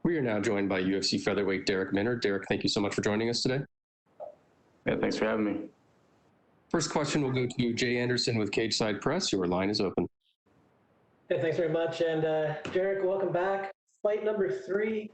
We are now joined by UFC featherweight Darrick Minner. Darrick, thank you so much for joining us today. Yeah, thanks for having me. First question will go to Jay Anderson with Cage Side Press. Your line is open. Hey, thanks very much. And Darrick, welcome back. Fight number 3.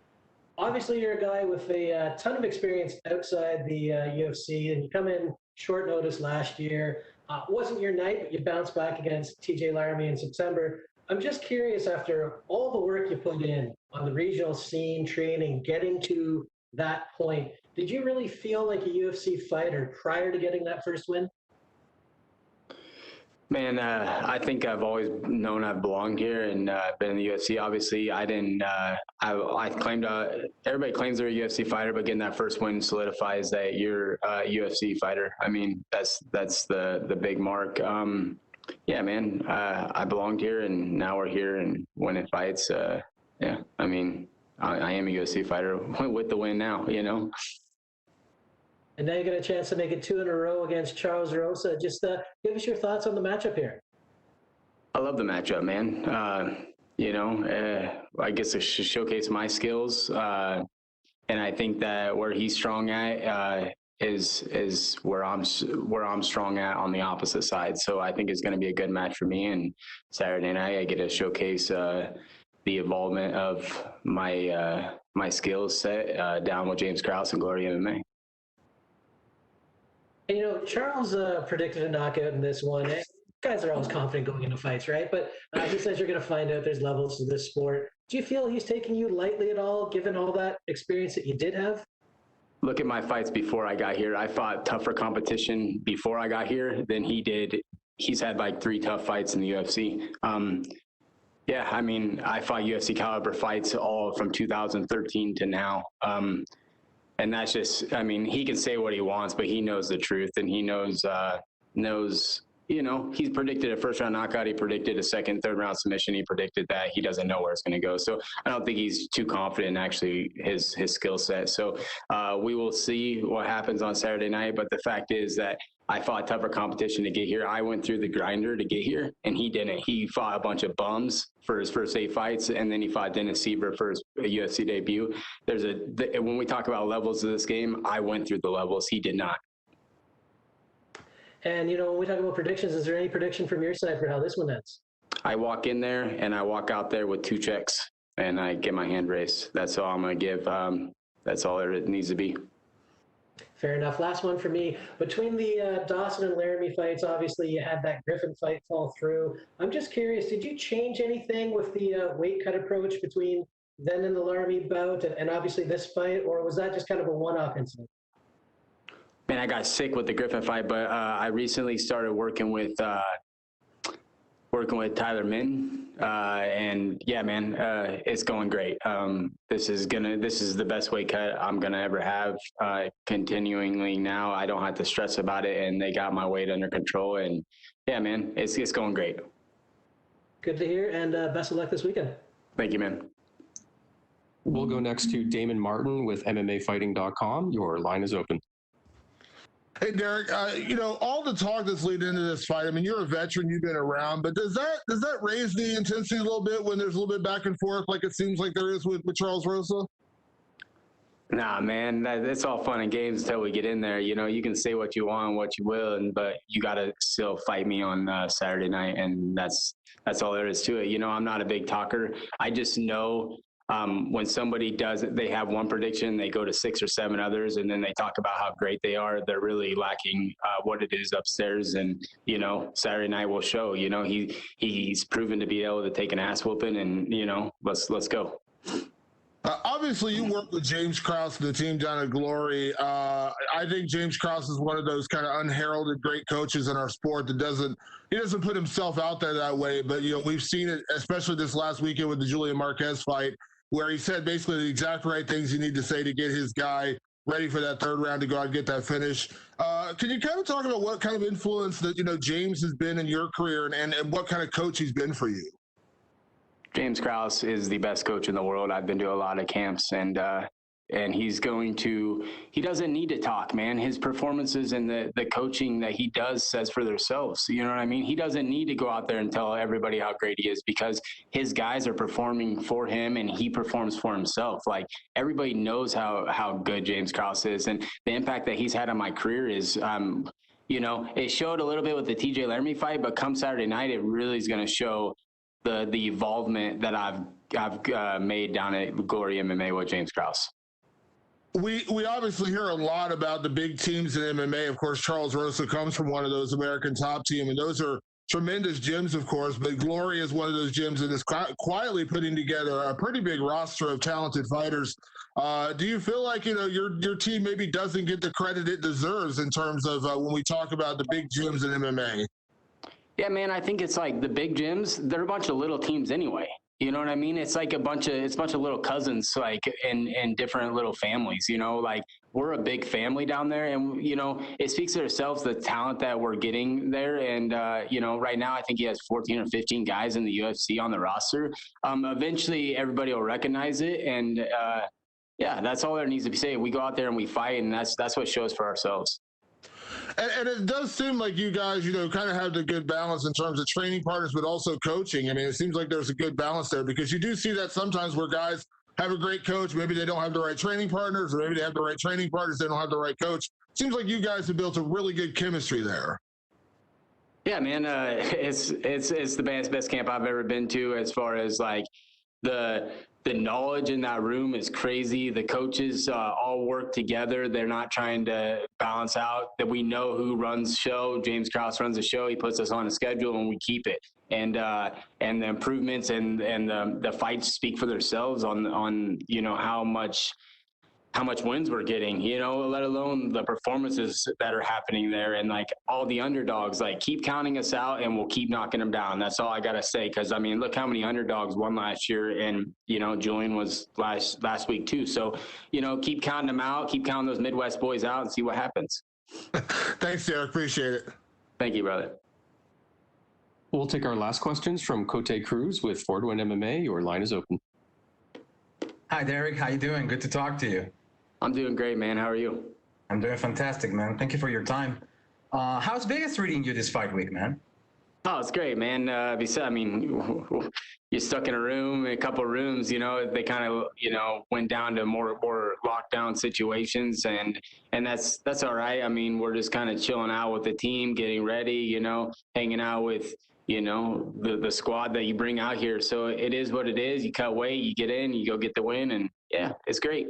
Obviously, you're a guy with a ton of experience outside the UFC, and you come in short notice last year. Wasn't your night, but you bounced back against TJ Laramie in September. I'm just curious, after all the work you put in on the regional scene, training, getting to that point, did you really feel like a UFC fighter prior to getting that first win? Man, I think I've always known I've belonged here and been in the UFC. Obviously, I didn't. I claimed. Everybody claims they're a UFC fighter, but getting that first win solidifies that you're a UFC fighter. I mean, that's the big mark. Yeah, man, I belonged here, and now we're here and winning fights. Yeah, I mean, I am a UFC fighter with the win now. You know. And now you get a chance to make it 2 in a row against Charles Rosa. Just give us your thoughts on the matchup here. I love the matchup, man. I guess to showcase my skills, and I think that where he's strong at is where I'm strong at on the opposite side. So I think it's going to be a good match for me. And Saturday night, I get to showcase the involvement of my skills set down with James Krause and Glory MMA. And, Charles predicted a knockout in this one. Guys are always confident going into fights, right? But he says you're going to find out there's levels to this sport. Do you feel he's taking you lightly at all, given all that experience that you did have? Look at my fights before I got here. I fought tougher competition before I got here than he did. He's had like 3 tough fights in the UFC. Yeah, I mean, I fought UFC caliber fights all from 2013 to now. And that's just, I mean, he can say what he wants, but he knows the truth, and he knows, he's predicted a first-round knockout. He predicted a second, third-round submission. He predicted that. He doesn't know where it's going to go. So I don't think he's too confident in actually his skill set. So we will see what happens on Saturday night. But the fact is that I fought tougher competition to get here. I went through the grinder to get here, and he didn't. He fought a bunch of bums for his first 8 fights, and then he fought Dennis Sieber for his UFC debut. When we talk about levels of this game, I went through the levels. He did not. And, when we talk about predictions, is there any prediction from your side for how this one ends? I walk in there, and I walk out there with 2 checks, and I get my hand raised. That's all I'm going to give. That's all it needs to be. Fair enough. Last one for me. Between the Dawson and Laramie fights, obviously you had that Griffin fight fall through. I'm just curious, did you change anything with the weight cut approach between then and the Laramie bout and obviously this fight, or was that just kind of a one-off incident? Man, I got sick with the Griffin fight, but I recently started working with Tyler Min, and yeah, man, it's going great. This is the best weight cut I'm gonna ever have. Continuingly now, I don't have to stress about it, and they got my weight under control. And yeah, man, it's going great. Good to hear, and best of luck this weekend. Thank you, man. We'll go next to Damon Martin with MMAfighting.com. Your line is open. Hey, Darrick, all the talk that's leading into this fight, I mean, you're a veteran, you've been around, but does that raise the intensity a little bit when there's a little bit back and forth like it seems like there is with Charles Rosa? Nah, man, it's all fun and games until we get in there. You can say what you want, what you will, but you got to still fight me on Saturday night, and that's all there is to it. I'm not a big talker. I just know when somebody does it, they have one prediction, they go to 6 or 7 others, and then they talk about how great they are. They're really lacking what it is upstairs. And, Saturday night will show, he's proven to be able to take an ass whooping, and, let's go. Obviously, you work with James Krause and the team down at Glory. I think James Krause is one of those kind of unheralded great coaches in our sport that doesn't put himself out there that way. But, we've seen it, especially this last weekend with the Julian Marquez fight, where he said basically the exact right things you need to say to get his guy ready for that 3rd round to go out and get that finish. Can you kind of talk about what kind of influence that, James has been in your career and what kind of coach he's been for you? James Krause is the best coach in the world. I've been to a lot of camps, and and he doesn't need to talk, man. His performances and the coaching that he does says for themselves. You know what I mean? He doesn't need to go out there and tell everybody how great he is, because his guys are performing for him and he performs for himself. Like, everybody knows how good James Krause is, and the impact that he's had on my career is, you know, it showed a little bit with the TJ Laramie fight, but come Saturday night, it really is going to show the involvement that I've made down at Glory MMA with James Krause. We obviously hear a lot about the big teams in MMA. Of course, Charles Rosa comes from one of those American top team, and those are tremendous gyms, of course. But Glory is one of those gyms that is quietly putting together a pretty big roster of talented fighters. Do you feel like, you know, your team maybe doesn't get the credit it deserves in terms of when we talk about the big gyms in MMA? Yeah, man, I think it's like the big gyms, they're a bunch of little teams anyway. You know what I mean? It's like a bunch of little cousins, like in different little families, you know, like we're a big family down there, and, you know, it speaks to ourselves, the talent that we're getting there. And, you know, right now I think he has 14 or 15 guys in the UFC on the roster. Eventually everybody will recognize it. And, yeah, that's all there needs to be said. We go out there and we fight, and that's what shows for ourselves. And it does seem like you guys, you know, kind of have the good balance in terms of training partners, but also coaching. I mean, it seems like there's a good balance there, because you do see that sometimes where guys have a great coach, maybe they don't have the right training partners, or maybe they have the right training partners, they don't have the right coach. Seems like you guys have built a really good chemistry there. Yeah, man, it's the best camp I've ever been to, as far as like the knowledge in that room is crazy. The coaches all work together. They're not trying to balance out that we know who runs show. James Krause runs the show. He puts us on a schedule and we keep it. And the improvements and the fights speak for themselves on, you know, how much wins we're getting, you know, let alone the performances that are happening there. And like all the underdogs, like, keep counting us out and we'll keep knocking them down. That's all I got to say. Cause I mean, look how many underdogs won last year, and, you know, Julian was last week too. So, you know, keep counting them out, keep counting those Midwest boys out, and see what happens. Thanks, Darrick. Appreciate it. Thank you, brother. We'll take our last questions from Cote Cruz with Fordwin MMA. Your line is open. Hi, Darrick. How you doing? Good to talk to you. I'm doing great, man. How are you? I'm doing fantastic, man. Thank you for your time. How's Vegas treating you this fight week, man? Oh, it's great, man. I mean, you're stuck in a couple of rooms, you know, they kind of, you know, went down to more lockdown situations, and that's all right. I mean, we're just kind of chilling out with the team, getting ready, you know, hanging out with, you know, the squad that you bring out here. So it is what it is. You cut weight, you get in, you go get the win, and yeah, it's great.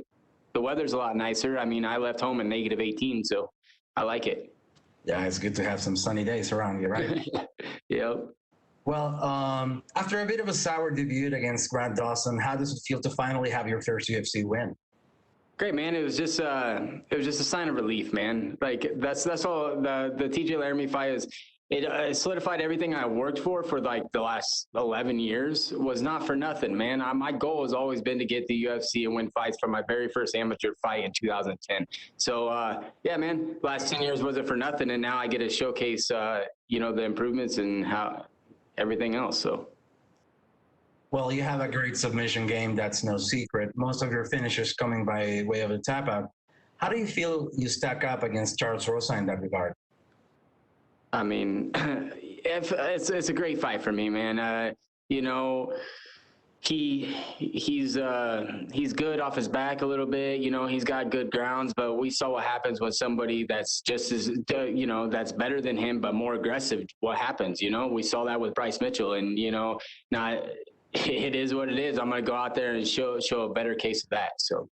The weather's a lot nicer. I mean, I left home in -18, so I like it. Yeah, it's good to have some sunny days around you, right? Yep. Well, after a bit of a sour debut against Grant Dawson, how does it feel to finally have your first UFC win? Great, man. It was just a sign of relief, man. Like that's all. The TJ Laramie fight is. It solidified everything I worked for like the last 11 years. Was not for nothing, man. My goal has always been to get the UFC and win fights from my very first amateur fight in 2010. So, yeah, man, last 10 years wasn't for nothing. And now I get to showcase, you know, the improvements and how everything else. So. Well, you have a great submission game. That's no secret. Most of your finishes coming by way of a tap out. How do you feel you stack up against Charles Rosa in that regard? I mean, it's a great fight for me, man. You know, he's good off his back a little bit. You know, he's got good grounds, but we saw what happens with somebody that's just as, you know, that's better than him but more aggressive. What happens? You know, we saw that with Bryce Mitchell, and you know, it is what it is. I'm gonna go out there and show a better case of that. So.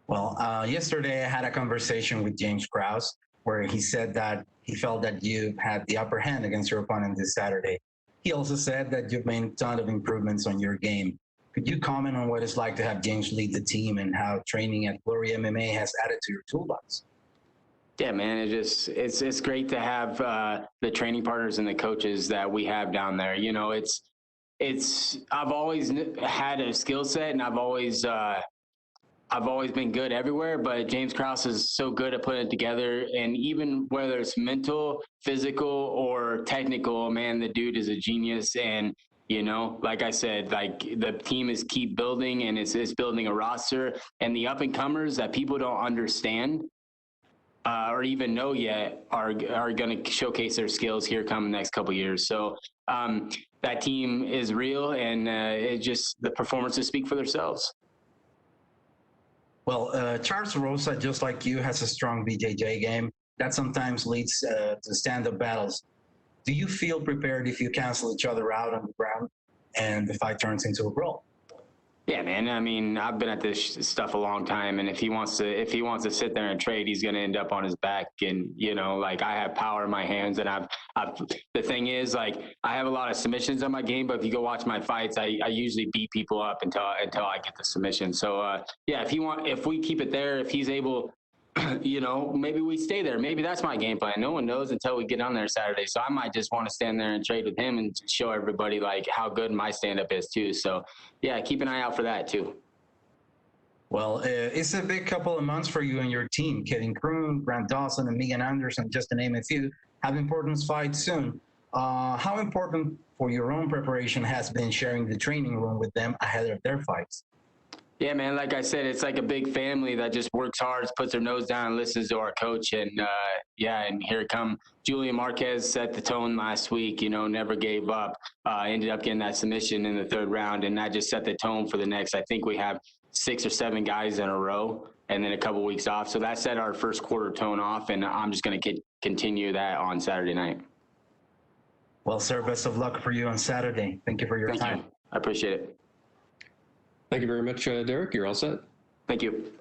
Well, yesterday I had a conversation with James Krause where he said that he felt that you had the upper hand against your opponent this Saturday. He also said that you've made a ton of improvements on your game. Could you comment on what it's like to have James lead the team and how training at Glory MMA has added to your toolbox? Yeah, man, it's great to have the training partners and the coaches that we have down there. You know, I've always had a skill set, and I've always been good everywhere, but James Krause is so good at putting it together. And even whether it's mental, physical, or technical, man, the dude is a genius. And, You know, like I said, like the team is keep building, and it's building a roster, and the up and comers that people don't understand or even know yet are going to showcase their skills here come the next couple of years. So that team is real, and it just, the performances speak for themselves. Well, Charles Rosa, just like you, has a strong BJJ game that sometimes leads to stand-up battles. Do you feel prepared if you cancel each other out on the ground and the fight turns into a brawl? Yeah, man. I mean, I've been at this stuff a long time, and if he wants to sit there and trade, he's going to end up on his back. And you know, like, I have power in my hands, and I've. The thing is, like, I have a lot of submissions on my game, but if you go watch my fights, I usually beat people up until I get the submission. So yeah, if we keep it there, if he's able. You know, maybe we stay there. Maybe that's my game plan. No one knows until we get on there Saturday. So I might just want to stand there and trade with him and show everybody like how good my stand-up is too. So yeah, keep an eye out for that too. Well, it's a big couple of months for you and your team. Kevin Kroon, Grant Dawson, and Megan Anderson, just to name a few, have important fights soon. How important for your own preparation has been sharing the training room with them ahead of their fights? Yeah, man, like I said, it's like a big family that just works hard, puts their nose down, and listens to our coach. And yeah, and here it come. Julian Marquez set the tone last week, you know, never gave up, ended up getting that submission in the third round. And that just set the tone for the next, I think we have 6 or 7 guys in a row and then a couple weeks off. So that set our first quarter tone off, and I'm just going to continue that on Saturday night. Well, sir, best of luck for you on Saturday. Thank you for your time. Thank you. I appreciate it. Thank you very much, Darrick. You're all set. Thank you.